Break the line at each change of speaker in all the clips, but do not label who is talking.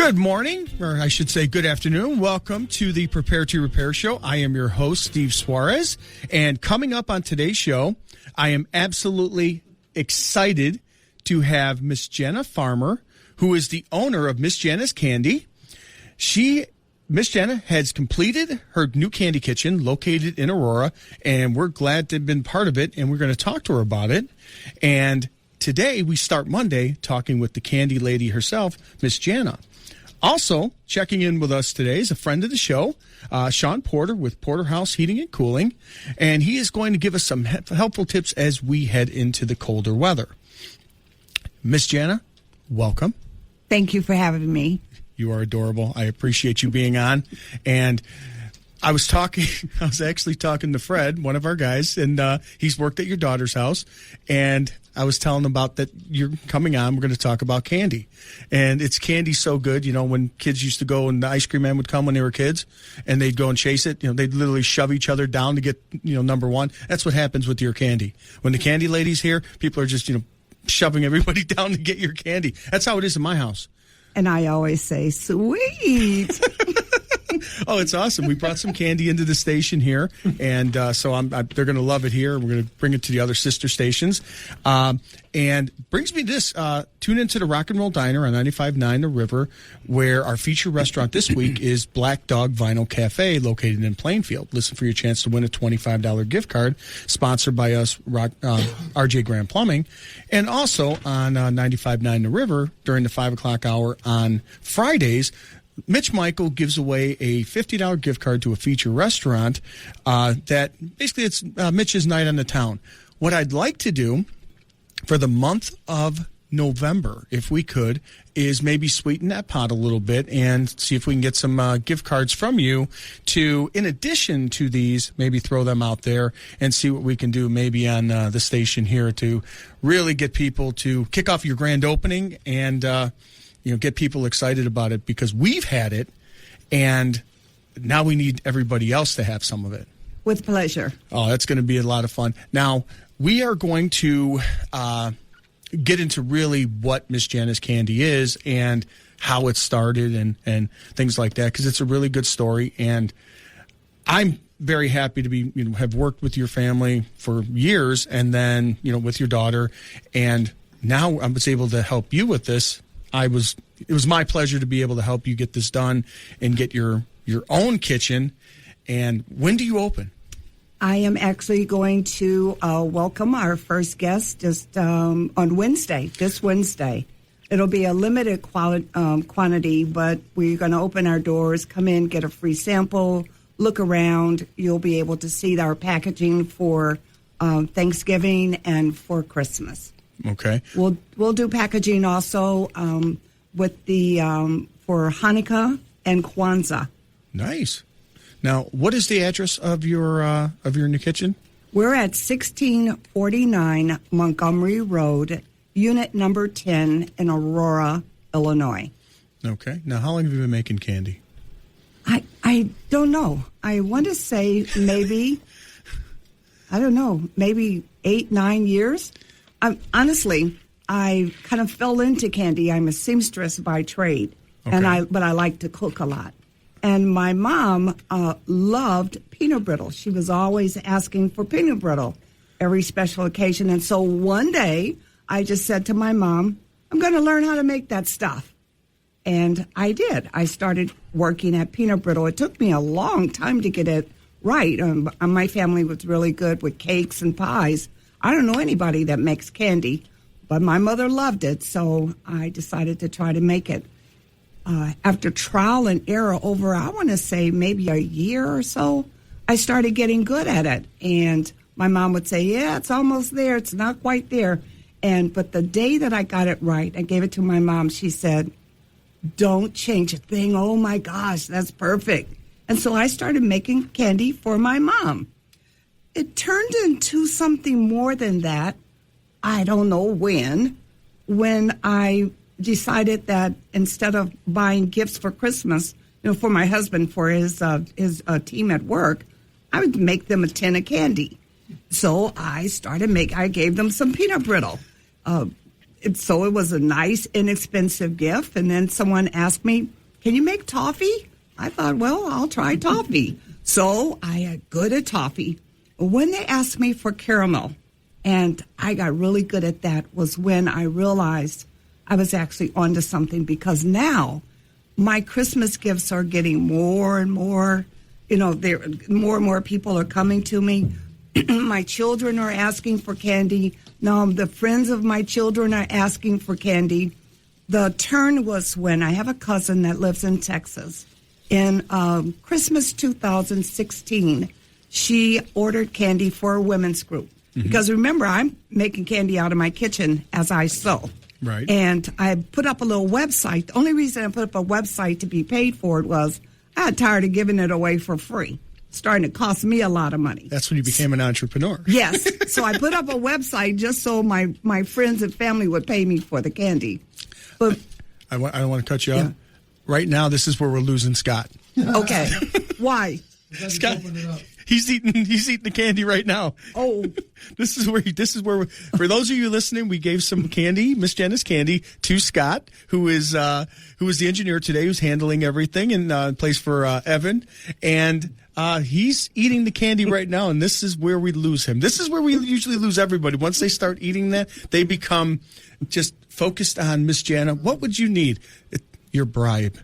Good morning, or I should say good afternoon. Welcome to the Prepare to Repair show. I am your host, Steve Suarez. And coming up on today's show, I am absolutely excited to have Miss Jana Farmer, who is the owner of Miss Jana's Candy. Miss Jana has completed her new candy kitchen located in Aurora, and we're glad to have been part of it, and we're going to talk to her about it. And today, we start Monday talking with the candy lady herself, Miss Jana. Also, checking in with us today is a friend of the show, Shawn Porter with Porterhouse Heating and Cooling, and he is going to give us some helpful tips as we head into the colder weather. Miss Jana, welcome.
Thank you for having me.
You are adorable. I appreciate you being on. And I was actually talking to Fred, one of our guys, and he's worked at your daughter's house, and I was telling him about that you're coming on. We're going to talk about candy. And it's candy so good. You know, when kids used to go and the ice cream man would come when they were kids and they'd go and chase it, they'd literally shove each other down to get, number one. That's what happens with your candy. When the candy lady's here, people are just, shoving everybody down to get your candy. That's how it is in my house.
And I always say, sweet.
Oh, it's awesome. We brought some candy into the station here, and so they're going to love it here. We're going to bring it to the other sister stations. And brings me this. Tune into the Rock and Roll Diner on 95.9 The River, where our featured restaurant this week is Black Dog Vinyl Cafe, located in Plainfield. Listen for your chance to win a $25 gift card, sponsored by us, RJ Graham Plumbing. And also on 95.9 The River, during the 5 o'clock hour on Fridays, Mitch Michael gives away a $50 gift card to a feature restaurant that basically it's Mitch's night on the town. What I'd like to do for the month of November, if we could, is maybe sweeten that pot a little bit and see if we can get some gift cards from you to, in addition to these, maybe throw them out there and see what we can do maybe on the station here to really get people to kick off your grand opening and get people excited about it, because we've had it, and now we need everybody else to have some of it.
With pleasure. Oh,
that's going to be a lot of fun. Now, we are going to get into really what Miss Jana's Candy is and how it started and things like that, because it's a really good story, and I'm very happy to be have worked with your family for years, and then with your daughter, and now I was able to help you with this. It was my pleasure to be able to help you get this done and get your own kitchen. And when do you open?
I am actually going to welcome our first guest just on Wednesday, this Wednesday. It'll be a limited quantity, but we're going to open our doors, come in, get a free sample, look around. You'll be able to see our packaging for Thanksgiving and for Christmas.
Okay.
We'll do packaging also with the for Hanukkah and Kwanzaa.
Nice. Now, what is the address of your new kitchen?
We're at 1649 Montgomery Road, unit number 10 in Aurora, Illinois.
Okay. Now, how long have you been making candy?
I don't know. I want to say maybe 8, 9 years. Honestly, I kind of fell into candy. I'm a seamstress by trade, okay. But I like to cook a lot. And my mom loved peanut brittle. She was always asking for peanut brittle every special occasion. And so one day, I just said to my mom, I'm going to learn how to make that stuff. And I did. I started working at peanut brittle. It took me a long time to get it right. My family was really good with cakes and pies. I don't know anybody that makes candy, but my mother loved it, so I decided to try to make it. After trial and error over, I want to say maybe a year or so, I started getting good at it. And my mom would say, yeah, it's almost there. It's not quite there. But the day that I got it right, I gave it to my mom. She said, don't change a thing. Oh, my gosh, that's perfect. And so I started making candy for my mom. It turned into something more than that. I don't know when I decided that instead of buying gifts for Christmas, for my husband, for his team at work, I would make them a tin of candy. So I started I gave them some peanut brittle. so it was a nice, inexpensive gift. And then someone asked me, can you make toffee? I thought, well, I'll try toffee. So I got good at toffee. When they asked me for caramel, and I got really good at that, was when I realized I was actually onto something, because now my Christmas gifts are getting more and more, more and more people are coming to me. My children are asking for candy. Now the friends of my children are asking for candy. The turn was when I have a cousin that lives in Texas. In Christmas 2016, she ordered candy for a women's group. Mm-hmm. Because remember, I'm making candy out of my kitchen as I sew.
Right.
And I put up a little website. The only reason I put up a website to be paid for it was I got tired of giving it away for free. Starting to cost me a lot of money.
That's when you became an entrepreneur.
Yes. So I put up a website just so my friends and family would pay me for the candy. But
I don't want to cut you off. Right now, this is where we're losing Scott.
Okay. Why?
Scott, he's eating the candy right now.
Oh,
this is where for those of you listening, we gave some candy, Miss Jana's candy, to Scott, who is the engineer today, who's handling everything and plays for Evan, and he's eating the candy right now, and this is where we lose him. This is where we usually lose everybody. Once they start eating that, they become just focused on Miss Jana. What would you need? Your bribe.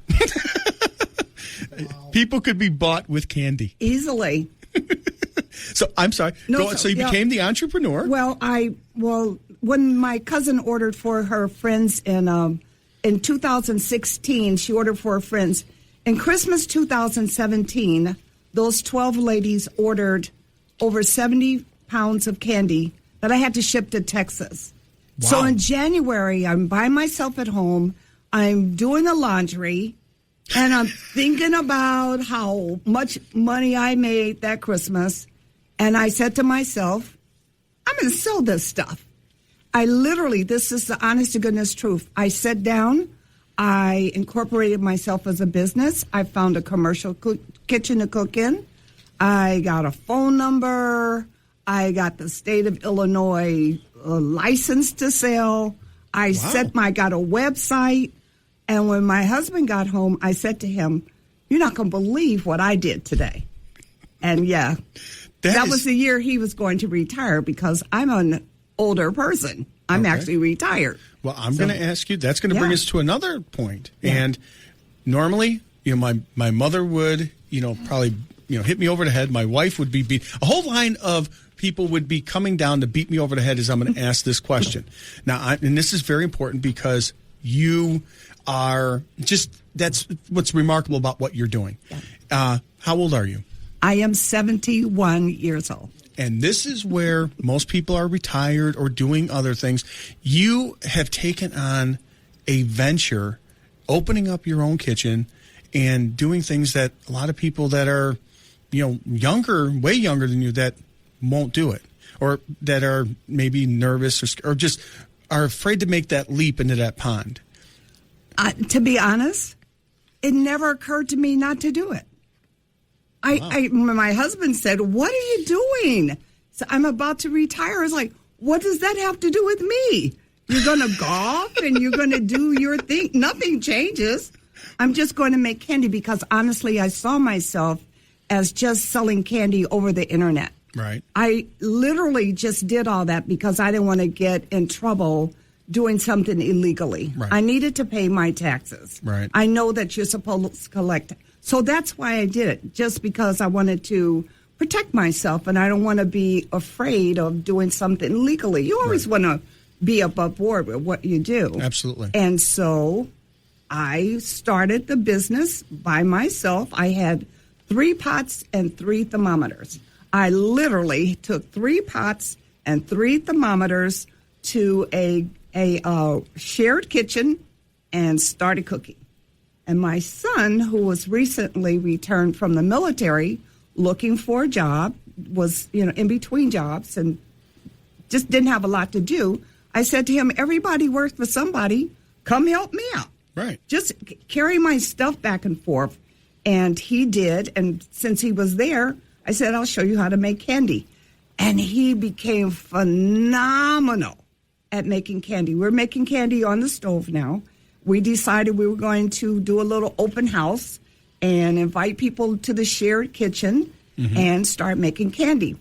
People could be bought with candy
easily.
So I'm sorry.
No,
so you became the entrepreneur.
Well, when my cousin ordered for her friends in 2016, she ordered for her friends. In Christmas 2017, those 12 ladies ordered over 70 pounds of candy that I had to ship to Texas. Wow. So in January, I'm by myself at home. I'm doing the laundry. And I'm thinking about how much money I made that Christmas. And I said to myself, I'm going to sell this stuff. I literally, this is the honest to goodness truth. I sat down. I incorporated myself as a business. I found a commercial kitchen to cook in. I got a phone number. I got the state of Illinois license to sell. I got a website. And when my husband got home, I said to him, you're not going to believe what I did today. And that was the year he was going to retire, because I'm an older person. I'm actually retired.
Well, I'm going to ask you, that's going to bring us to another point. Yeah. And normally, my mother would, probably, hit me over the head. My wife would be beat. A whole line of people would be coming down to beat me over the head as I'm going to ask this question. Now, and this is very important, because you are that's what's remarkable about what you're doing. Yeah. How old are you?
I am 71 years old.
And this is where most people are retired or doing other things. You have taken on a venture, opening up your own kitchen and doing things that a lot of people that are, younger, way younger than you, that won't do it, or that are maybe nervous or just are afraid to make that leap into that pond.
To be honest, it never occurred to me not to do it. My husband said, what are you doing? So I'm about to retire. I was like, what does that have to do with me? You're going to golf and you're going to do your thing. Nothing changes. I'm just going to make candy, because honestly, I saw myself as just selling candy over the internet.
Right.
I literally just did all that because I didn't want to get in trouble doing something illegally.
Right.
I needed to pay my taxes.
Right.
I know that you're supposed to collect. So that's why I did it, just because I wanted to protect myself, and I don't want to be afraid of doing something legally. You always want to be above board with what you do.
Absolutely.
And so I started the business by myself. I had 3 pots and 3 thermometers. I literally took 3 pots and 3 thermometers to a shared kitchen and started cooking. And my son, who was recently returned from the military, looking for a job, was in between jobs and just didn't have a lot to do. I said to him, everybody works for somebody. Come help me out.
Right.
Just carry my stuff back and forth. And he did. And since he was there, I said, I'll show you how to make candy. And he became phenomenal at making candy. We're making candy on the stove now. We decided we were going to do a little open house and invite people to the shared kitchen and start making candy.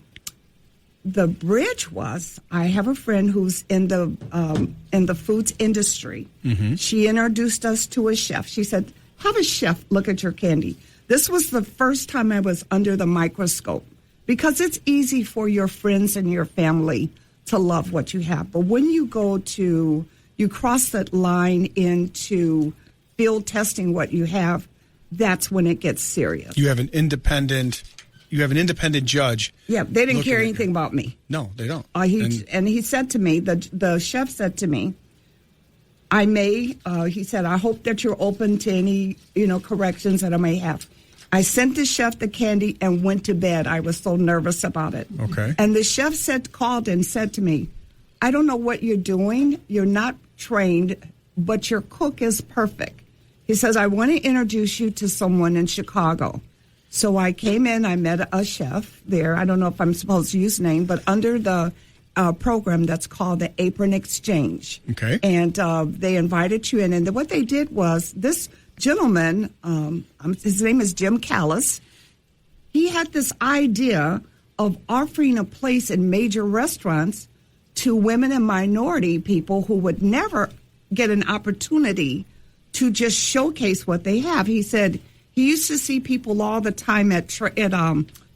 The bridge was, I have a friend who's in the foods industry. She introduced us to a chef. She said, have a chef look at your candy. This was the first time I was under the microscope, because it's easy for your friends and your family to love what you have. But when you you cross that line into field testing what you have, that's when it gets serious.
You have an independent judge.
Yeah, they didn't care anything about me.
No, they don't.
He said to me, the chef said to me, he said, I hope that you're open to any, corrections that I may have. I sent the chef the candy and went to bed. I was so nervous about it.
Okay.
And the chef called and said to me, I don't know what you're doing. You're not trained, but your cook is perfect. He says, I want to introduce you to someone in Chicago. So I came in, I met a chef there. I don't know if I'm supposed to use his name, but under the program that's called the Apron Exchange.
Okay.
And they invited you in. And what they did was, this gentleman, his name is Jim Callis, he had this idea of offering a place in major restaurants to women and minority people who would never get an opportunity to just showcase what they have. He said he used to see people all the time at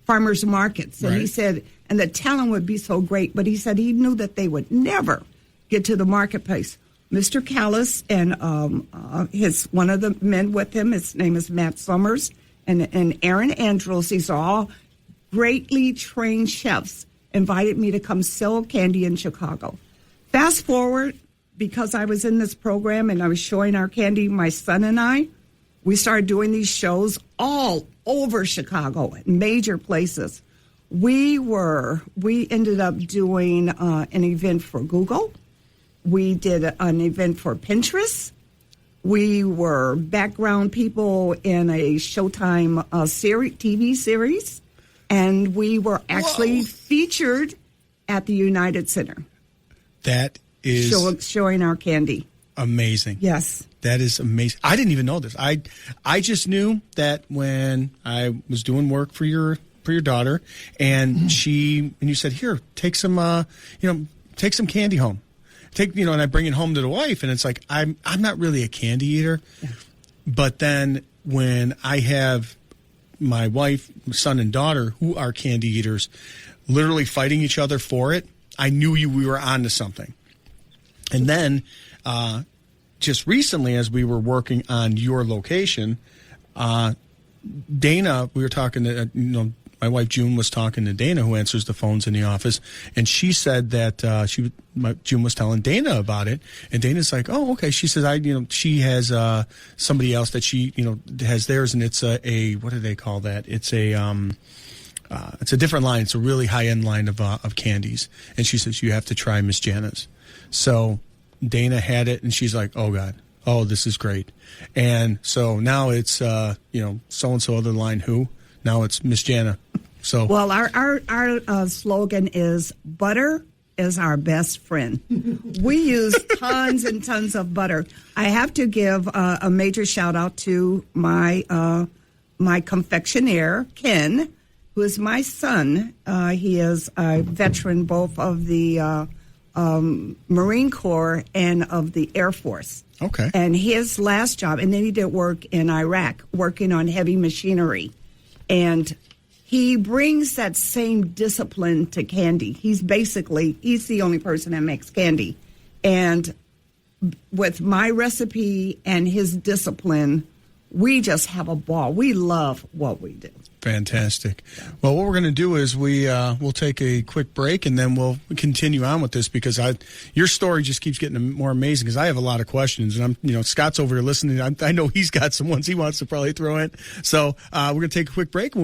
farmers markets. And He said, and the talent would be so great, but he said he knew that they would never get to the marketplace. Mr. Callis and one of the men with him, his name is Matt Summers, and Aaron Andrews, these are all greatly trained chefs, invited me to come sell candy in Chicago. Fast forward, because I was in this program and I was showing our candy, my son and we started doing these shows all over Chicago, major places. We ended up doing an event for Google. We did an event for Pinterest. We were background people in a Showtime TV series. And we were actually featured at the United Center.
That is
showing our candy.
Amazing.
Yes.
That is amazing. I didn't even know this. I just knew that when I was doing work for your daughter, and you said, here, take some candy home. And I bring it home to the wife, and it's like, I'm not really a candy eater. Yeah. But then when I have my wife, son, and daughter who are candy eaters literally fighting each other for it, I knew we were on to something. And then just recently, as we were working on your location, Dana, we were talking to, my wife June was talking to Dana, who answers the phones in the office, and she said that June was telling Dana about it, and Dana's like, "Oh, okay." She says, she has somebody else that she has theirs, and it's a what do they call that? It's a different line. It's a really high end line of candies, and she says you have to try Miss Jana's. So Dana had it, and she's like, "Oh God, oh this is great," and so now it's so and so other line who. Now it's Miss Jana. So
well, our slogan is butter is our best friend. We use tons and tons of butter. I have to give a major shout out to my confectioner Ken, who is my son. He is a veteran both of the Marine Corps and of the Air Force.
Okay.
And his last job, and then he did work in Iraq, working on heavy machinery. And he brings that same discipline to candy. He's the only person that makes candy. And with my recipe and his discipline, we just have a ball. We love what we do.
Fantastic. Well, what we're going to do is we'll take a quick break, and then we'll continue on with this, because your story just keeps getting more amazing, because I have a lot of questions, and Scott's over here listening. I know he's got some ones he wants to probably throw in. So we're going to take a quick break.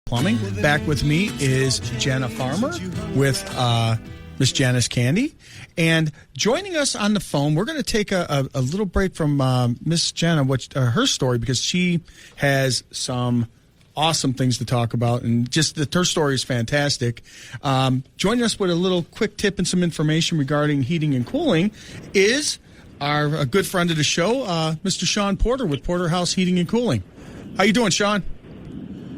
Plumbing. Back with me is Jana Farmer with Miss Jana's Candy. And joining us on the phone, we're going to take a little break from Miss Jana, her story, because she has some awesome things to talk about, and just her story is fantastic. Joining us with a little quick tip and some information regarding heating and cooling is a good friend of the show, Mr. Shawn Porter with Porterhouse Heating and Cooling. How you doing, Shawn?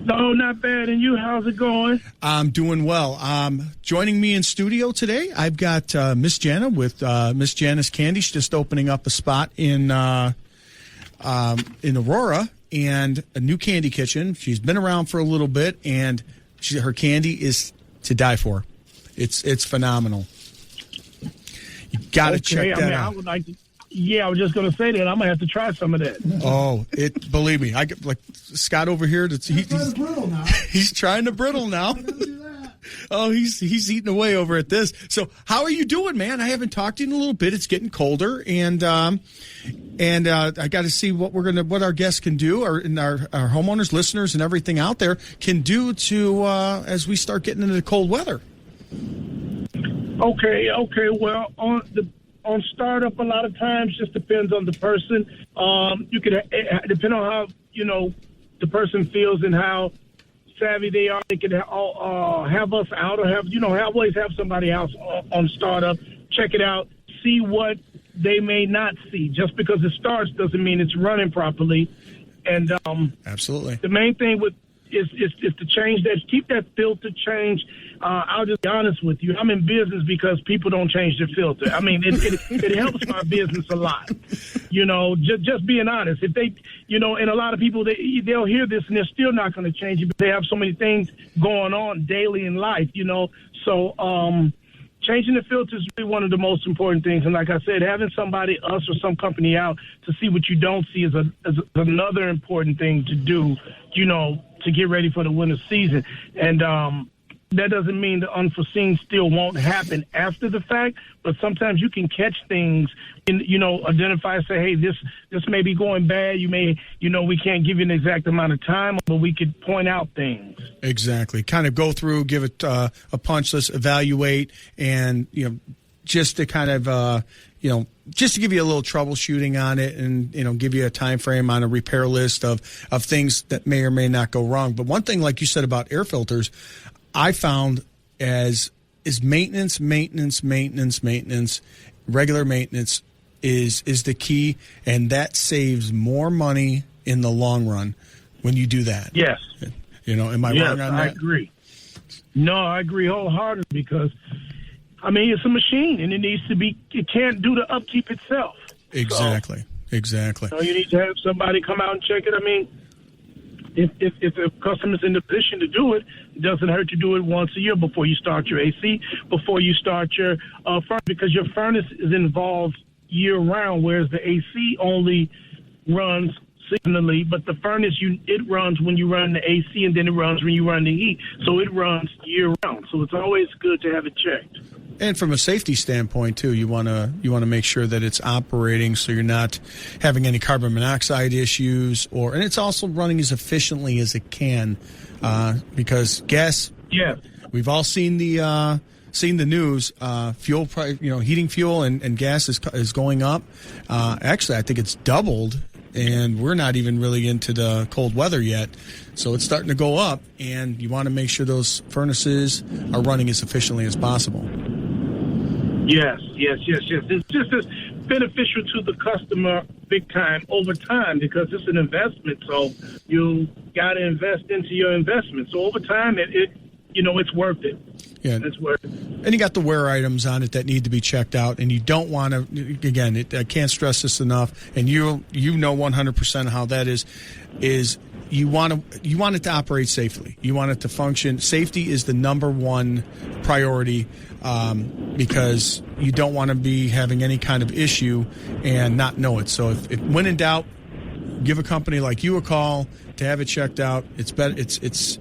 No, not bad. And you, how's it going?
I'm doing well. Joining me in studio today, I've got Miss Jana with Miss Jana's Candy. She's just opening up a spot in Aurora, and a new candy kitchen. She's been around for a little bit, and her candy is to die for. It's phenomenal. You got to check that out.
I would like to. Yeah, I was just going to say that. I'm going to have to try some of that.
Oh, believe me, I get like Scott over here. He's trying to brittle now. Oh, he's eating away over at this. So, how are you doing, man? I haven't talked to you in a little bit. It's getting colder, and I got to see what our guests can do, our homeowners, listeners, and everything out there can do to as we start getting into the cold weather.
Okay. Well, on startup, a lot of times just depends on the person. You could depend on how the person feels and how savvy they are. They could have us out, or always have somebody else on startup. Check it out, see what they may not see. Just because it starts doesn't mean it's running properly. And
absolutely,
the main thing is to change that. Keep that filter change. I'll just be honest with you. I'm in business because people don't change their filter. I mean, it helps my business a lot. Just being honest. If they, and a lot of people, they'll hear this and they're still not going to change it, but they have so many things going on daily in life, So changing the filter is really one of the most important things. And like I said, having somebody, us or some company out to see what you don't see is another important thing to do, to get ready for the winter season. And that doesn't mean the unforeseen still won't happen after the fact, but sometimes you can catch things and, identify, say, hey, this may be going bad. You may, we can't give you an exact amount of time, but we could point out things.
Exactly. Kind of go through, give it a punch list, evaluate, and, just to kind of, just to give you a little troubleshooting on it, and give you a time frame on a repair list of things that may or may not go wrong. But one thing, like you said about air filters, I found is maintenance, regular maintenance is the key, and that saves more money in the long run when you do that.
Yes.
Am I wrong on that?
I agree. No, I agree wholeheartedly because, it's a machine, and it can't do the upkeep itself.
Exactly.
So you need to have somebody come out and check it. If a customer's in the position to do it, it doesn't hurt to do it once a year before you start your AC, before you start your furnace, because your furnace is involved year-round, whereas the AC only runs seasonally, but the furnace, it runs when you run the AC, and then it runs when you run the heat. So it runs year-round. So it's always good to have it checked.
And from a safety standpoint too, you want to make sure that it's operating so you're not having any carbon monoxide issues, and it's also running as efficiently as it can, because gas.
Yeah,
we've all seen the news. Fuel price, heating fuel and gas is going up. Actually, I think it's doubled, and we're not even really into the cold weather yet. So it's starting to go up, and you want to make sure those furnaces are running as efficiently as possible.
Yes. It's just as beneficial to the customer big time over time because it's an investment. So you got to invest into your investment. So over time, it's worth it.
Yeah,
it's worth it.
And you got the wear items on it that need to be checked out, and you don't want to. Again, I can't stress this enough, and you know 100% how that is you want it to operate safely. You want it to function. Safety is the number one priority, because you don't want to be having any kind of issue and not know it. So if when in doubt, give a company like you a call to have it checked out. It's better. It's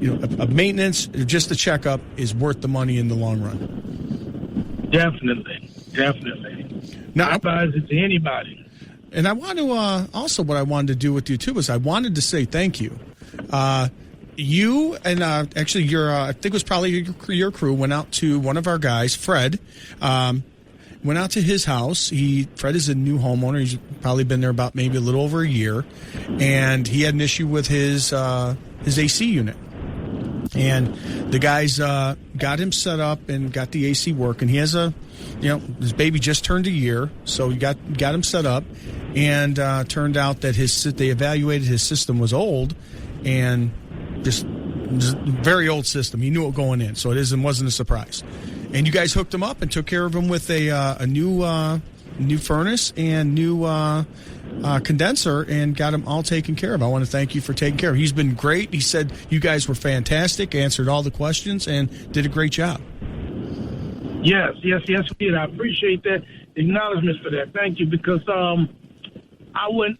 a maintenance, just a checkup is worth the money in the long run.
Definitely. Now, I advise it to anybody.
And I want to also, what I wanted to do with you too is I wanted to say thank you. you and actually your I think it was probably your crew went out to one of our guys, Fred. Went out to his house. Fred is a new homeowner. He's probably been there about maybe a little over a year, and he had an issue with his AC unit. And the guys got him set up and got the AC working. He has his baby just turned a year, so he got him set up, and turned out that they evaluated his system was old, and just very old system. He knew it going in, so it wasn't a surprise. And you guys hooked him up and took care of him with a new furnace and new condenser and got him all taken care of. I want to thank you for taking care of him. He's been great. He said you guys were fantastic, answered all the questions, and did a great job.
Yes, we did. I appreciate that acknowledgement for that. Thank you, because I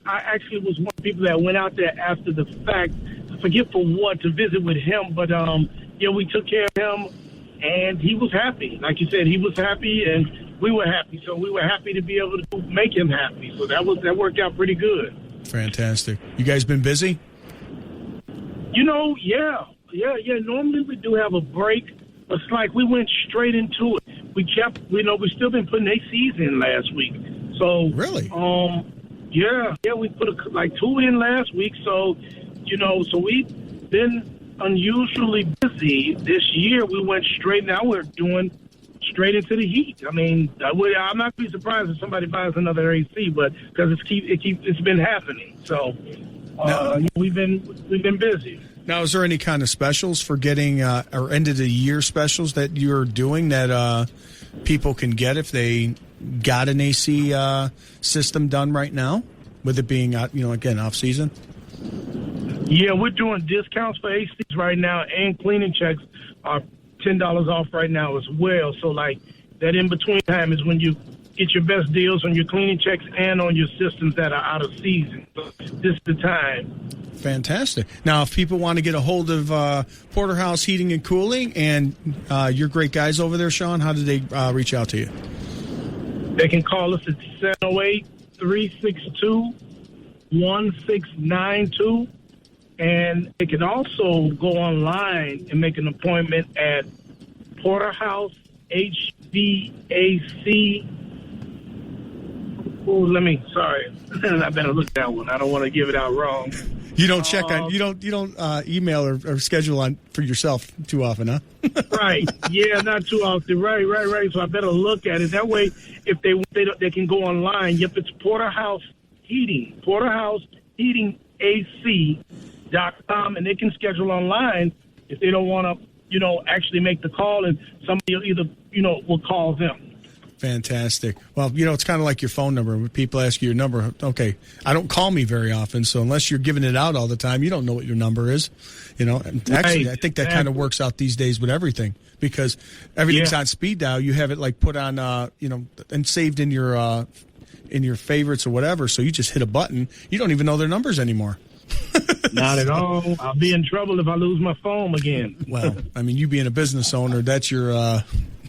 actually was one of the people that went out there after the fact. I forget for what, to visit with him, but we took care of him. And he was happy. Like you said, he was happy, and we were happy. So we were happy to be able to make him happy. So that worked out pretty good.
Fantastic. You guys been busy?
Yeah. Normally we do have a break. It's like we went straight into it. We still been putting ACs in last week. So
really,
we put like 2 in last week. So so we've been unusually busy this year. We went straight. Now we're doing straight into the heat. I mean, I'm not be surprised if somebody buys another AC, but because it's been happening. So we've been busy.
Now, is there any kind of specials for getting or end of the year specials that you're doing that people can get if they got an AC system done right now, with it being again off season?
Yeah, we're doing discounts for ACs right now, and cleaning checks are $10 off right now as well. So, like, that in-between time is when you get your best deals on your cleaning checks and on your systems that are out of season. So this is the time.
Fantastic. Now, if people want to get a hold of Porterhouse Heating and Cooling and your great guys over there, Shawn, how do they reach out to you?
They can call us at 708-362-1692. And they can also go online and make an appointment at Porterhouse HVAC. Sorry. I better look that one. I don't want to give it out wrong.
You don't check on, you don't email or schedule on for yourself too often, huh?
Right. Yeah, not too often. Right. So I better look at it. That way, if they can go online. Yep, it's Porterhouse Heating AC.com, and they can schedule online if they don't want to, actually make the call, and somebody will call them.
Fantastic. Well, it's kind of like your phone number. When people ask you your number, okay, I don't call me very often, so unless you're giving it out all the time, you don't know what your number is. Actually, right. I think that kind of works out these days with everything, because everything's on speed dial. You have it like put on, and saved in your favorites or whatever. So you just hit a button. You don't even know their numbers anymore.
Not at all. I'll be in trouble if I lose my phone again.
Well, I mean, you being a business owner, that's your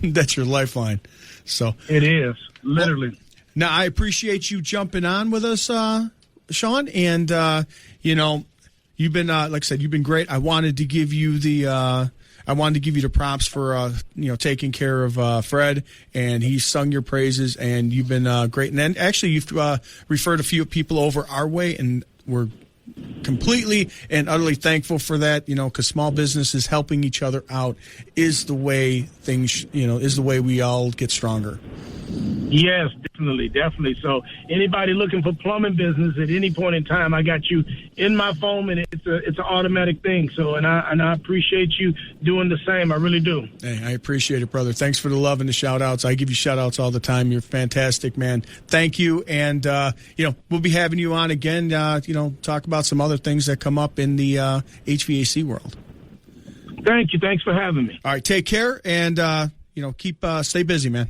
lifeline. So
it is, literally.
Well, now, I appreciate you jumping on with us, Shawn, and you've been like I said, you've been great. I wanted to give you the props for taking care of Fred, and he sung your praises, and you've been great. And then actually, you've referred a few people over our way, and we're completely and utterly thankful for that, because small businesses helping each other out is the way is the way we all get stronger.
Yes, definitely. So anybody looking for plumbing business at any point in time, I got you in my phone, and it's an automatic thing. So and I appreciate you doing the same. I really do.
Hey, I appreciate it, brother. Thanks for the love and the shout outs. I give you shout outs all the time. You're fantastic, man. Thank you. And we'll be having you on again, talk about some other things that come up in the HVAC world.
Thank you. Thanks for having me.
All right, take care, and stay busy, man.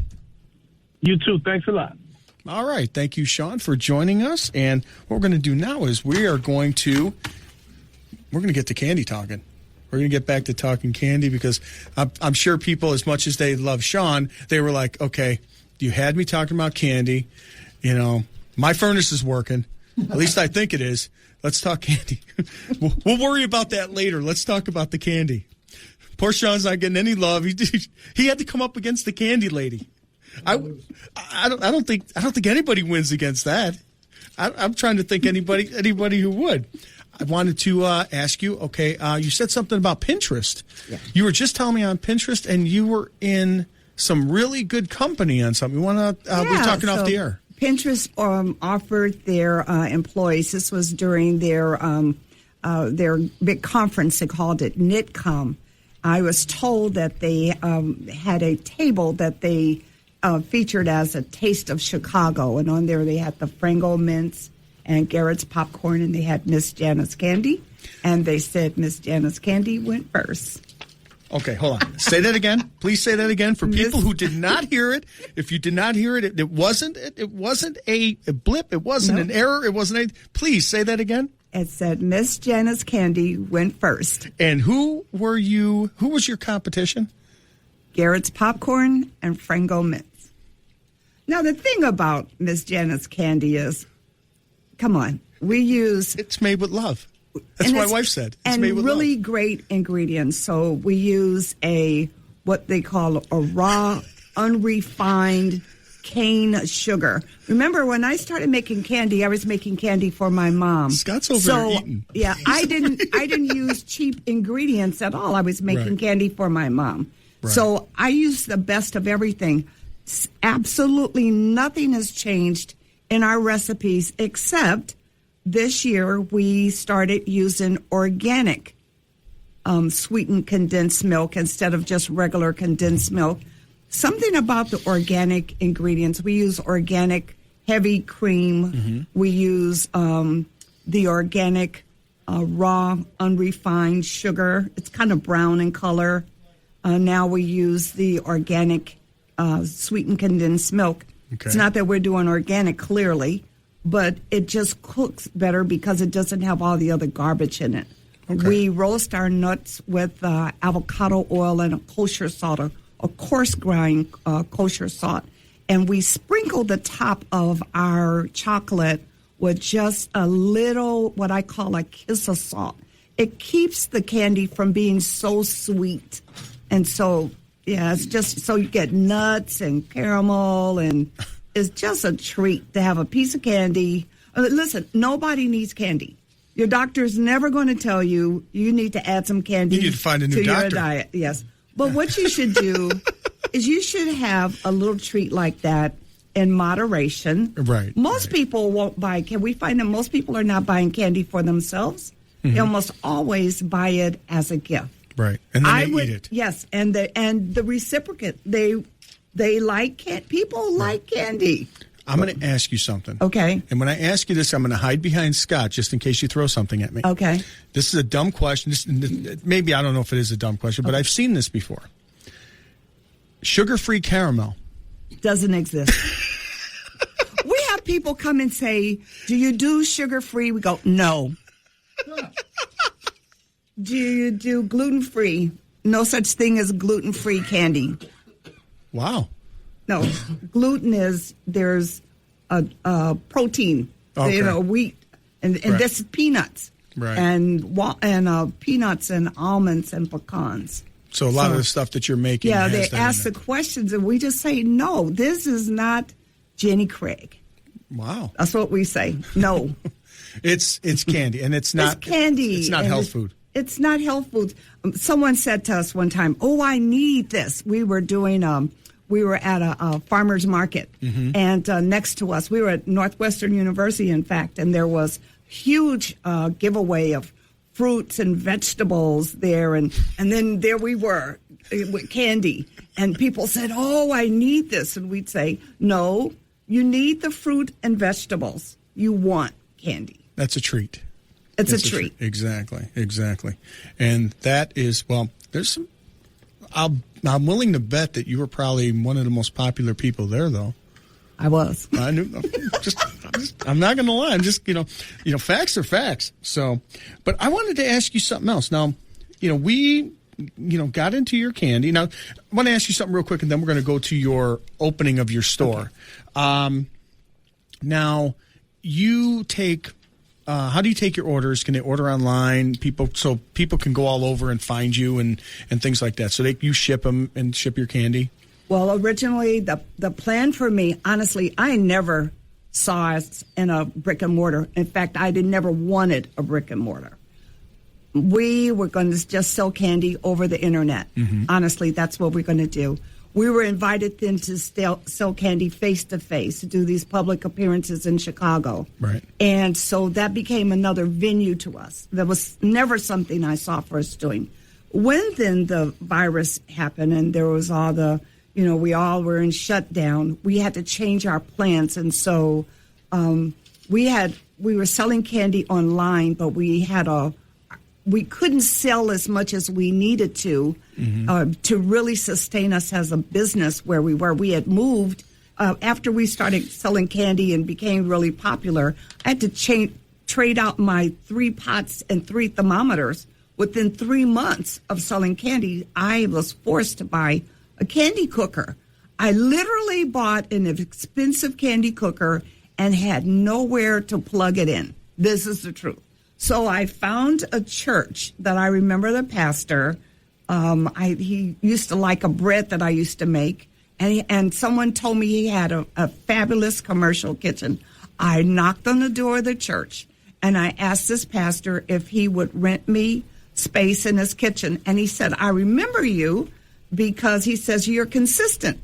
You too. Thanks a lot.
All right. Thank you, Shawn, for joining us. And what we're going to do now is we're going to get to candy talking. We're going to get back to talking candy, because I'm sure people, as much as they love Shawn, they were like, okay, you had me talking about candy. My furnace is working. At least I think it is. Let's talk candy. We'll worry about that later. Let's talk about the candy. Poor Shawn's not getting any love. He had to come up against the candy lady. I don't think anybody wins against that. I'm trying to think anybody who would. I wanted to ask you. Okay, you said something about Pinterest. Yeah. You were just telling me on Pinterest, and you were in some really good company on something. You want to be talking off the air?
Pinterest offered their employees. This was during their big conference. They called it KnitCom. I was told that they had a table that they featured as a taste of Chicago, and on there they had the Frango mints and Garrett's popcorn, and they had Miss Jana's candy, and they said Miss Jana's candy went first.
Okay, hold on. Say that again. Please say that again for people who did not hear it. If you did not hear it, it wasn't a blip. It wasn't an error. It wasn't a. Please say that again.
It said Miss Jana's candy went first.
And who were you? Who was your competition?
Garrett's popcorn and Frango mints. Now the thing about Miss Jana's candy is, come on, we use.
It's made with love. That's what my wife said. It's made with
really
love.
Great ingredients. So we use what they call a raw, unrefined cane sugar. Remember, when I started making candy, I was making candy for my mom.
Scott's over there eating.
Yeah, I didn't use cheap ingredients at all. I was making candy for my mom. Right. So I used the best of everything. Absolutely nothing has changed in our recipes except this year we started using organic sweetened condensed milk instead of just regular condensed milk. Something about the organic ingredients. We use organic heavy cream. Mm-hmm. We use the organic raw, unrefined sugar. It's kind of brown in color. Now we use the organic sweetened condensed milk. Okay. It's not that we're doing organic, clearly, but it just cooks better because it doesn't have all the other garbage in it. Okay. We roast our nuts with avocado oil and a kosher salt, a coarse grind kosher salt, and we sprinkle the top of our chocolate with just a little, what I call a kiss of salt. It keeps the candy from being so sweet. And so, yeah, it's just so you get nuts and caramel, and it's just a treat to have a piece of candy. Listen, nobody needs candy. Your doctor's never going to tell you need to add some candy
you need to find a new doctor.
Your diet. Yes. But what you should do is you should have a little treat like that in moderation.
Right.
Most people won't buy. Can we find that most people are not buying candy for themselves? Mm-hmm. They almost always buy it as a gift.
Right. And then they eat it.
Yes. And the reciprocate, they like people like candy.
I'm going to ask you something.
Okay.
And when I ask you this, I'm going to hide behind Scott just in case you throw something at me.
Okay.
This is a dumb question. Maybe I don't know if it is a dumb question, but I've seen this before. Sugar-free caramel.
Doesn't exist. We have people come and say, do you do sugar-free? We go, no. Do you do gluten-free? No such thing as gluten-free candy.
Wow.
No, gluten is, there's a protein, wheat, and right. This is peanuts,
right.
and peanuts and almonds and pecans.
So a lot of the stuff that you're making.
Yeah, they ask the questions, and we just say, no, this is not Jenny Craig.
Wow.
That's what we say. No.
It's candy, and it's not
candy.
It's not health food.
It's not health food. Someone said to us one time, "Oh, I need this." We were doing we were at a farmer's market, mm-hmm. and next to us, we were at Northwestern University, in fact, and there was huge giveaway of fruits and vegetables there, and then there we were with candy, and people said, "Oh, I need this," and we'd say, "No, you need the fruit and vegetables. You want candy."
That's a treat.
It's a treat.
Exactly. And that is, well, there's some, I'm willing to bet that you were probably one of the most popular people there, though.
I was.
I knew. I'm not going to lie. I'm just, facts are facts. So, but I wanted to ask you something else. Now, we, got into your candy. Now, I want to ask you something real quick, and then we're going to go to your opening of your store. Okay. Now, you take. How do you take your orders? Can they order online? People can go all over and find you and things like that. So you ship them and ship your candy.
Well, originally the plan for me, honestly, I never saw us in a brick and mortar. In fact, I never wanted a brick and mortar. We were going to just sell candy over the internet. Mm-hmm. Honestly, that's what we're going to do. We were invited then to sell candy face-to-face, to do these public appearances in Chicago.
Right. And
so that became another venue to us. That was never something I saw for us doing. When then the virus happened and there was all the, we all were in shutdown, we had to change our plans. And so we were selling candy online, but we couldn't sell as much as we needed to really sustain us as a business where we were. We had moved after we started selling candy and became really popular. I had to trade out my 3 pots and 3 thermometers. Within 3 months of selling candy, I was forced to buy a candy cooker. I literally bought an expensive candy cooker and had nowhere to plug it in. This is the truth. So I found a church that I remember the pastor. He used to like a bread that I used to make, and someone told me he had a fabulous commercial kitchen. I knocked on the door of the church, and I asked this pastor if he would rent me space in his kitchen. And he said, I remember you because he says, you're consistent.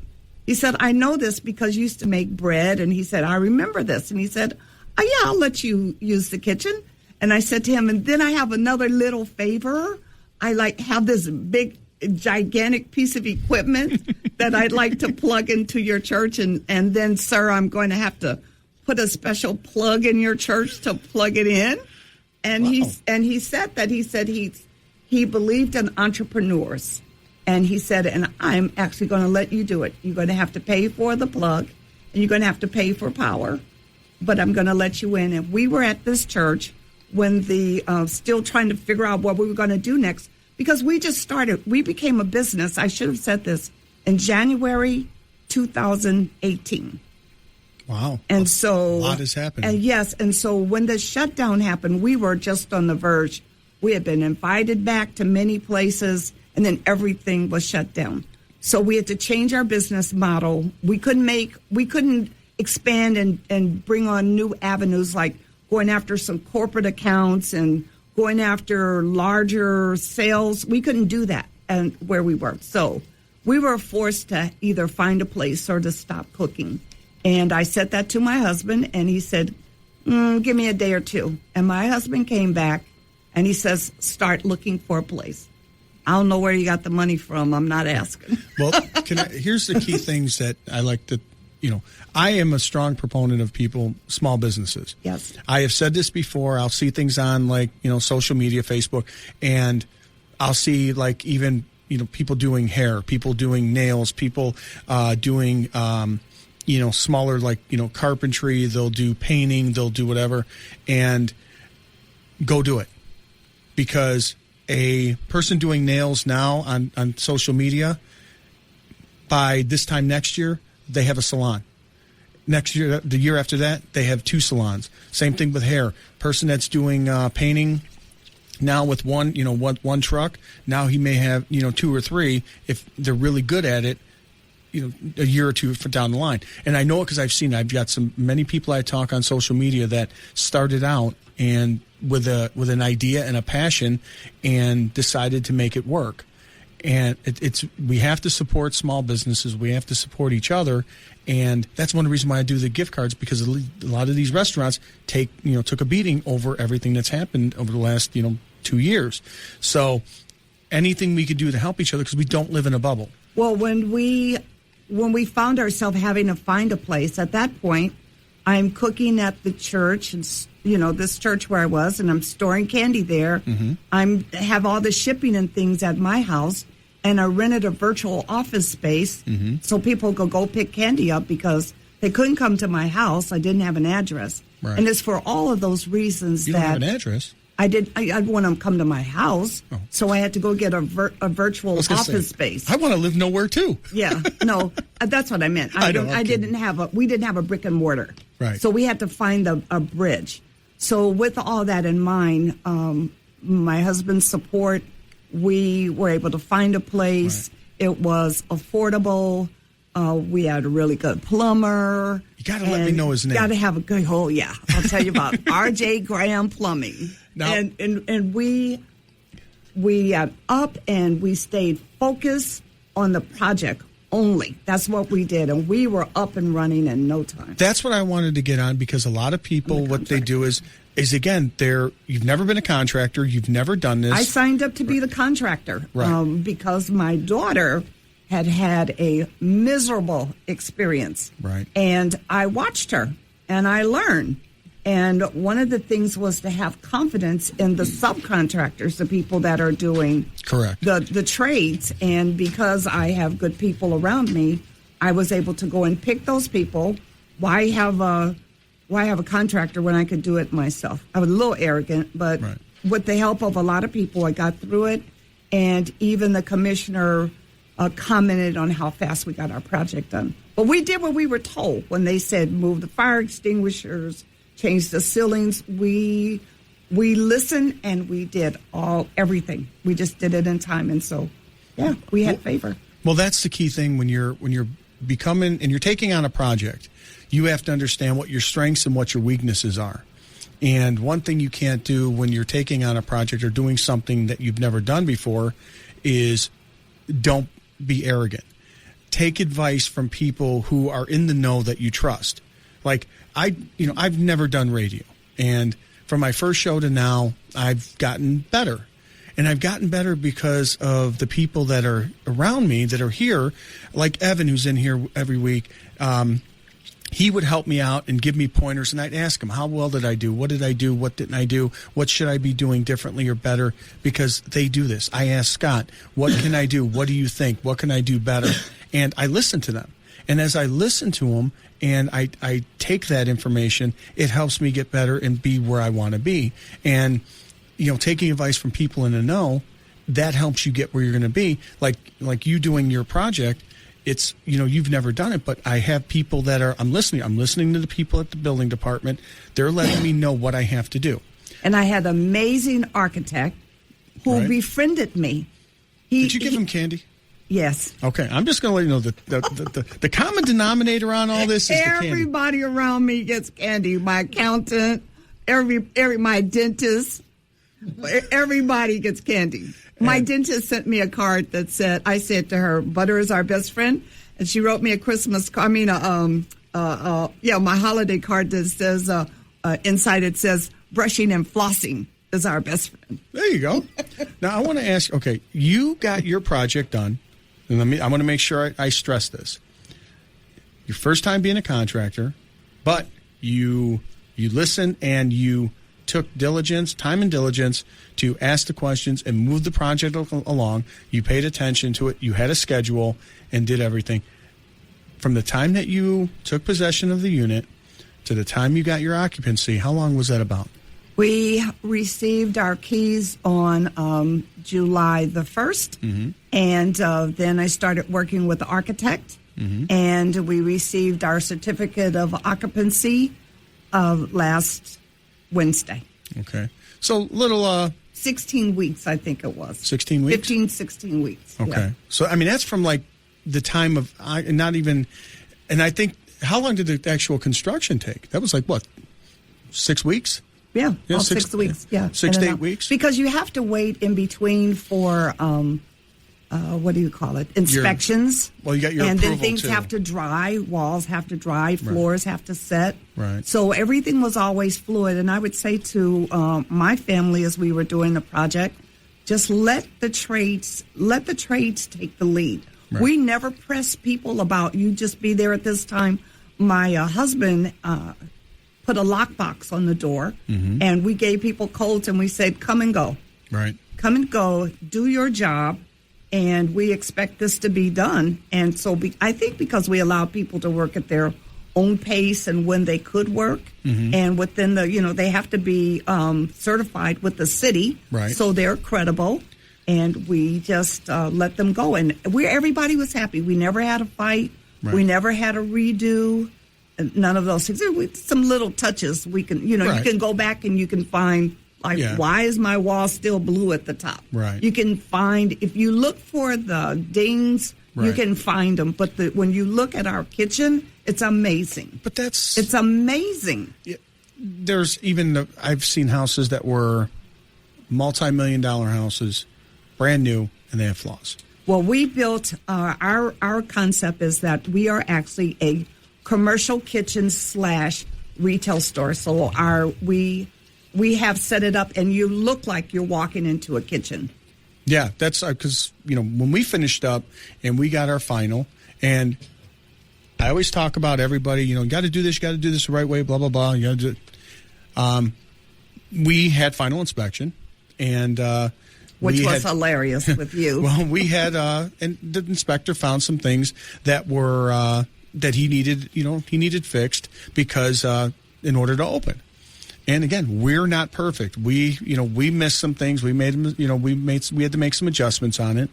He said, I know this because you used to make bread. And he said, I remember this. And he said, oh, yeah, I'll let you use the kitchen. And I said to him, and then I have another little favor. I have this big, gigantic piece of equipment that I'd like to plug into your church. And then, sir, I'm going to have to put a special plug in your church to plug it in. And
wow.
he said that he believed in entrepreneurs. And he said, and I'm actually going to let you do it. You're going to have to pay for the plug, and you're going to have to pay for power. But I'm going to let you in. And we were at this church when still trying to figure out what we were going to do next, because we just started. We became a business. I should have said this in January 2018.
Wow.
And so
a lot has happened.
And yes. And so when the shutdown happened, we were just on the verge. We had been invited back to many places, and then everything was shut down. So we had to change our business model. We couldn't expand and bring on new avenues like going after some corporate accounts and going after larger sales. We couldn't do that and where we were. So we were forced to either find a place or to stop cooking. And I said that to my husband, and he said, give me a day or two. And my husband came back, and he says, start looking for a place. I don't know where you got the money from. I'm not asking.
Well, here's the key things that I like to, I am a strong proponent of small businesses.
Yes.
I have said this before. I'll see things on social media, Facebook, and I'll see even, people doing hair, people doing nails, people doing, smaller carpentry. They'll do painting, they'll do whatever, and go do it. Because a person doing nails now on social media, by this time next year, they have a salon. Next year, the year after that, they have 2 salons. Same thing with hair. Person that's doing painting now with one truck, now he may have 2 or 3 if they're really good at it. A year or 2 down the line. And I know it because I've got many people I talk on social media that started out and with an idea and a passion and decided to make it work. And we have to support small businesses. We have to support each other. And that's one of the reasons why I do the gift cards, because a lot of these restaurants took a beating over everything that's happened over the last, 2 years. So anything we could do to help each other, because we don't live in a bubble.
Well, when we found ourselves having to find a place, at that point, I'm cooking at the church, and this church where I was, and I'm storing candy there. Mm-hmm. I have all the shipping and things at my house, and I rented a virtual office space so people could go pick candy up because they couldn't come to my house. I didn't have an address.
Right.
And it's for all of those reasons
you
that...
You don't have an address?
I want them to come to my house, so I had to go get a virtual office space.
I want to live nowhere too.
Yeah, no, that's what I meant. We didn't have a brick and mortar.
Right.
So we had to find a bridge. So with all that in mind, my husband's support, we were able to find a place. Right. It was affordable. We had a really good plumber.
You got to let me know his name.
Got to have a good, I'll tell you about R.J. Graham Plumbing.
Now,
and we up and we stayed focused on the project only. That's what we did, and we were up and running in no time.
That's what I wanted to get on, because a lot of people, what they do is again, you've never been a contractor, you've never done this.
I signed up to be the contractor because my daughter had a miserable experience.
Right.
And I watched her, and I learned. And one of the things was to have confidence in the subcontractors, the people that are doing the trades. And because I have good people around me, I was able to go and pick those people. Why have a contractor when I could do it myself? I was a little arrogant, but with the help of a lot of people, I got through it. And even the commissioner commented on how fast we got our project done. But we did what we were told when they said move the fire extinguishers, change the ceilings. We listened and we did everything. We just did it in time, and so we had favor.
Well, that's the key thing when you're becoming and you're taking on a project. You have to understand what your strengths and what your weaknesses are. And one thing you can't do when you're taking on a project or doing something that you've never done before is don't be arrogant. Take advice from people who are in the know that you trust. Like I've never done radio, and from my first show to now, I've gotten better. And I've gotten better because of the people that are around me that are here, like Evan, who's in here every week. He would help me out and give me pointers, and I'd ask him, how well did I do? What did I do? What didn't I do? What should I be doing differently or better? Because they do this. I ask Scott, what can I do? What do you think? What can I do better? And I listen to them. And as I listen to them and I take that information, it helps me get better and be where I want to be. And, taking advice from people in the know, that helps you get where you're going to be. Like you doing your project, it's, you've never done it, but I have people that I'm listening to the people at the building department. They're letting me know what I have to do.
And I had an amazing architect who befriended me.
Did you give him candy?
Yes.
Okay, I'm just going to let you know that the common denominator on all this is
everybody around me gets candy. My accountant, my dentist, everybody gets candy. My dentist sent me a card that said, I said to her, butter is our best friend. And she wrote me a Christmas card, my holiday card that says, inside it says, brushing and flossing is our best friend.
There you go. Now, I want to ask, okay, you got your project done. And I want to make sure I stress this. Your first time being a contractor, but you listened and you took time and diligence to ask the questions and move the project along. You paid attention to it. You had a schedule and did everything. From the time that you took possession of the unit to the time you got your occupancy, how long was that about?
We received our keys on July the 1st, and then I started working with the architect, and we received our certificate of occupancy last Wednesday.
Okay. So little...
16 weeks, I think it was.
16 weeks?
16 weeks.
Okay.
Yeah.
So, that's from the time of... not even... And I think... How long did the actual construction take? That was 6 weeks?
Yeah, 6 weeks. Yeah,
6 to 8 weeks.
Because you have to wait in between for what do you call it? Inspections.
You got your
and
approval,
then things
too.
have to dry, walls have to dry, floors have to set.
Right.
So everything was always fluid. And I would say to my family as we were doing the project, just let the trades take the lead. Right. We never press people about you just be there at this time. My husband put a lockbox on the door, and we gave people codes, and we said, come and go.
Right.
Come and go, do your job, and we expect this to be done. And so I think because we allow people to work at their own pace and when they could work, and within they have to be certified with the city,
right.
So they're credible, and we just let them go. And everybody was happy. We never had a fight. Right. We never had a redo. none of those things. Some little touches we can, you can go back and you can find, like, why is my wall still blue at the top?
Right.
You can find, if you look for the dings, you can find them. But when you look at our kitchen, it's amazing.
But
it's amazing.
There's even, I've seen houses that were multi-million-dollar houses, brand new, and they have flaws.
Well, we built, our concept is that we are actually a commercial kitchen / retail store. So we have set it up, and you look like you're walking into a kitchen.
Yeah, that's because, when we finished up and we got our final, and I always talk about everybody, you got to do this the right way, blah, blah, blah. You got to do it. We had final inspection, and
which was hilarious with you.
Well, we had, and the inspector found some things that were that he needed fixed because in order to open. And again, we're not perfect. We missed some things. We had to make some adjustments on it.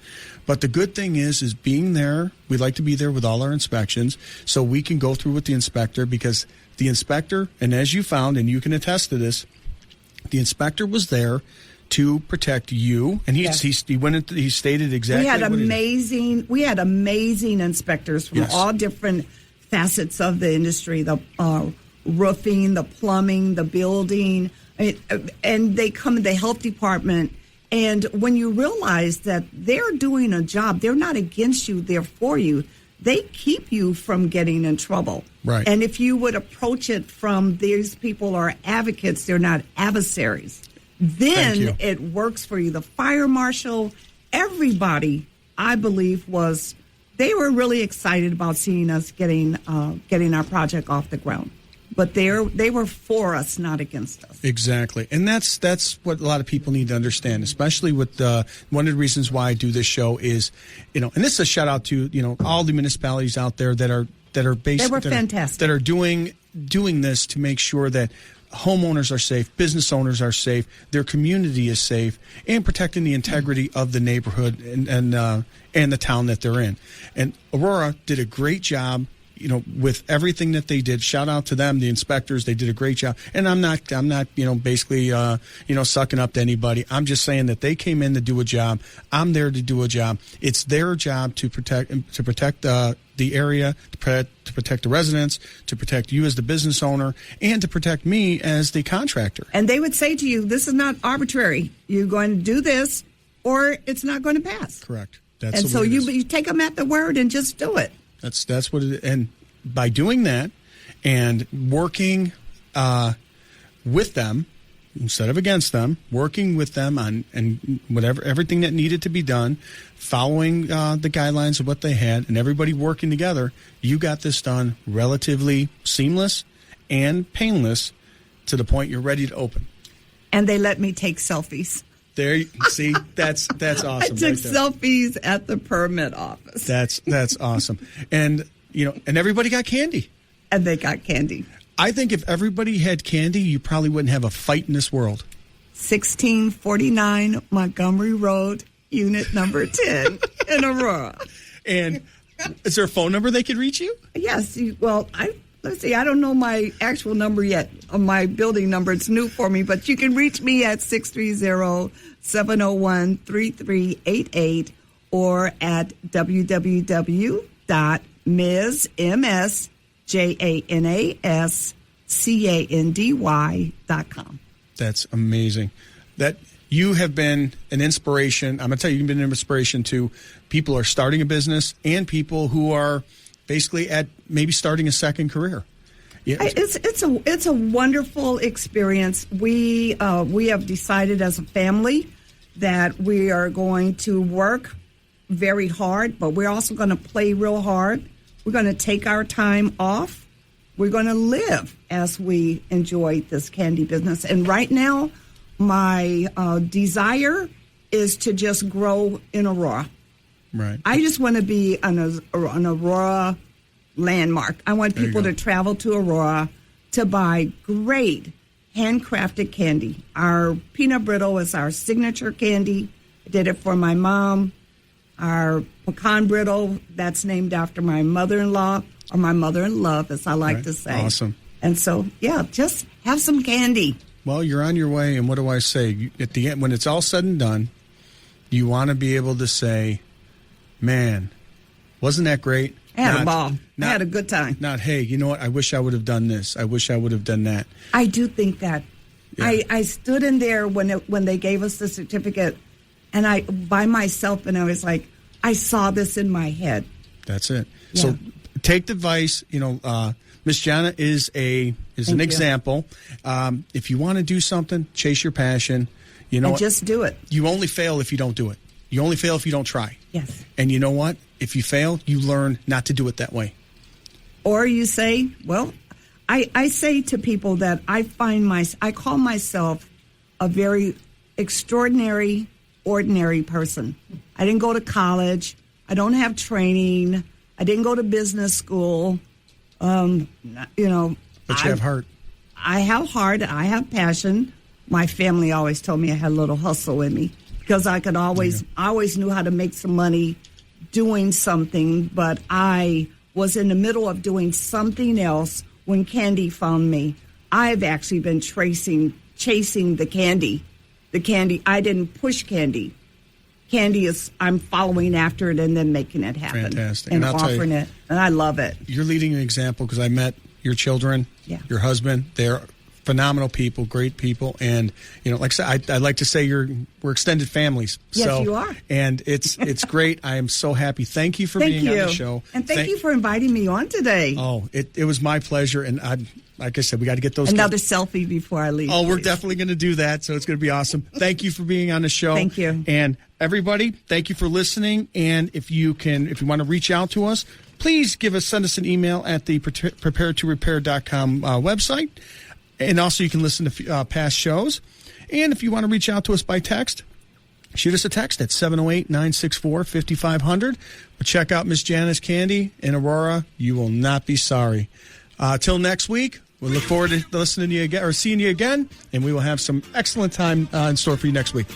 But the good thing is being there. We like to be there with all our inspections so we can go through with the inspector, because the inspector, and as you found, and you can attest to this, the inspector was there to protect you, and he stated exactly.
We had amazing inspectors from all different facets of the industry. The roofing, the plumbing, the building, and they come in the health department. And when you realize that they're doing a job, they're not against you, they're for you. They keep you from getting in trouble.
Right.
And if you would approach it from these people are advocates, they're not adversaries, then it works for you. The fire marshal, everybody, I believe, they were really excited about seeing us getting our project off the ground. But they were for us, not against us.
Exactly. And that's what a lot of people need to understand, especially with one of the reasons why I do this show is, and this is a shout out to, all the municipalities out there that are based.
They were fantastic.
That are doing this to make sure that homeowners are safe, business owners are safe, their community is safe, and protecting the integrity of the neighborhood and the town that they're in. And Aurora did a great job, with everything that they did. Shout out to them, the inspectors. They did a great job. And I'm not, basically, sucking up to anybody. I'm just saying that they came in to do a job. I'm there to do a job. It's their job to protect the area, to protect the residents, to protect you as the business owner, and to protect me as the contractor.
And they would say to you, this is not arbitrary. You're going to do this, or it's not going to pass.
Correct.
And so you take them at the word and just do it.
That's what it is. And by doing that and working with them instead of against them, working with them on everything that needed to be done, following the guidelines of what they had, and everybody working together, you got this done relatively seamless and painless to the point you're ready to open.
And they let me take selfies.
There, see, that's awesome.
I took selfies at the permit office.
That's awesome. And and everybody got candy.
And they got candy.
I think if everybody had candy, you probably wouldn't have a fight in this world.
1649 Montgomery Road, unit number 10 in Aurora.
And is there a phone number they could reach you?
Yes. Well, let's see. I don't know my actual number yet. My building number, it's new for me, but you can reach me at 630-701-3388 or at www.MsJanasCandy.com.
That's amazing. That you have been an inspiration. I'm going to tell you, you've been an inspiration to people who are starting a business and people who are basically at maybe starting a second career. Yeah.
It's a wonderful experience. We have decided as a family that we are going to work very hard, but we're also going to play real hard. We're going to take our time off. We're going to live as we enjoy this candy business. And right now, my desire is to just grow in Aurora.
Right.
I just want to be an Aurora landmark. I want people to travel to Aurora to buy great handcrafted candy. Our peanut brittle is our signature candy. I did it for my mom. Our pecan brittle, that's named after my mother-in-law. or my mother-in-law, as I like to say.
Awesome.
And so, yeah, just have some candy.
Well, you're on your way, and what do I say? At the end, when it's all said and done, you want to be able to say, man, wasn't that great?
I had a ball. I had a good time.
Not, hey, you know what? I wish I would have done this. I wish I would have done that.
I do think that. Yeah. I stood in there when they gave us the certificate, and I by myself, and I was like, I saw this in my head.
That's it.
Yeah.
So take the advice. Miss Jana is an example. If you want to do something, chase your passion.
Just do it.
You only fail if you don't do it. You only fail if you don't try.
Yes.
And you know what? If you fail, you learn not to do it that way.
Or you say, well, I say to people that I call myself a very extraordinary, ordinary person. I didn't go to college. I don't have training. I didn't go to business school.
But you have heart.
I have heart. I have passion. My family always told me I had a little hustle in me because I always knew how to make some money doing something, but I was in the middle of doing something else when Candy found me. I've actually been chasing the candy. The candy, I didn't push Candy. Candy is, I'm following after it and then making it happen.
Fantastic.
And offering it. And I love it.
You're leading an example because I met your children, your husband. They're phenomenal people, great people. And, like I said, I like to say we're extended families.
Yes, you are.
And it's great. I am so happy. Thank you for being on the show.
And thank you for inviting me on today.
Oh, it was my pleasure. And like I said, we got to get those.
Another selfie before I leave.
Oh, we're definitely going to do that. So it's going to be awesome. Thank you for being on the show.
Thank you.
And everybody, thank you for listening. And if you want to reach out to us, please send us an email at the preparetorepair.com website. And also you can listen to past shows. And if you want to reach out to us by text, shoot us a text at 708-964-5500. But check out Miss Jana's Candy in Aurora. You will not be sorry. Till next week, we look forward to listening to you again or seeing you again. And we will have some excellent time in store for you next week.